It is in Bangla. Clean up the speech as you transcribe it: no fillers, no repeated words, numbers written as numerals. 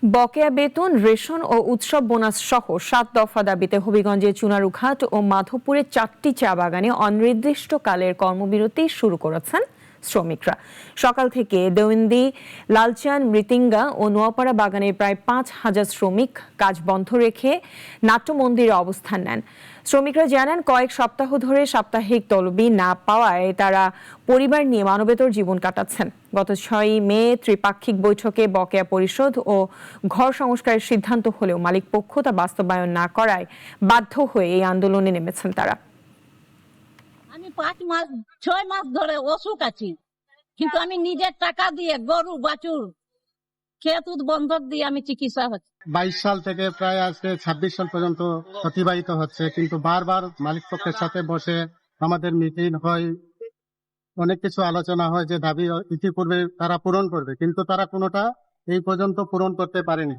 বকেয়া বেতন, রেশন ও উৎসব বোনাস সহ ৭ দফা দাবিতে হবিগঞ্জের চুনারুঘাট ও মাধবপুরের ৪টি চা বাগানে অনির্দিষ্টকালের কর্মবিরতি শুরু করেছেন শ্রমিকরা। সকাল থেকে দেওয়ন্দি, লালচান, মৃতিঙ্গা ও নোয়াপাড়া বাগানের প্রায় ৫,০০০ শ্রমিক কাজ বন্ধ রেখে নাট্যমন্দিরে অবস্থান নেন। শ্রমিকরা জানান, কয়েক সপ্তাহ ধরে সাপ্তাহিক তলবি না পাওয়ায় তারা পরিবার নিয়ে মানবেতর জীবন কাটাচ্ছেন। গত ৬ মে ত্রিপাক্ষিক বৈঠকে বকেয়া পরিশোধ ও ঘর সংস্কারের সিদ্ধান্ত হলেও মালিকপক্ষ তা বাস্তবায়ন না করায় বাধ্য হয়ে এই আন্দোলনে নেমেছেন তারা। আমি ৬ মাস ধরে অসুখ আছি, কিন্তু আমি নিজের টাকা দিয়ে গরু বাছুর ক্ষেত বন্ধক দিয়ে আমি চিকিৎসা হচ্ছে। ২২ সাল থেকে প্রায় আজকে ২৬ সাল পর্যন্ত অতিবাহিত হচ্ছে, কিন্তু বারবার মালিক পক্ষের সাথে বসে আমাদের মিটিং হয়, অনেক কিছু আলোচনা হয় যে দাবি ইতিপূর্বে তারা পূরণ করবে, কিন্তু তারা কোনোটা এই পর্যন্ত পূরণ করতে পারেনি।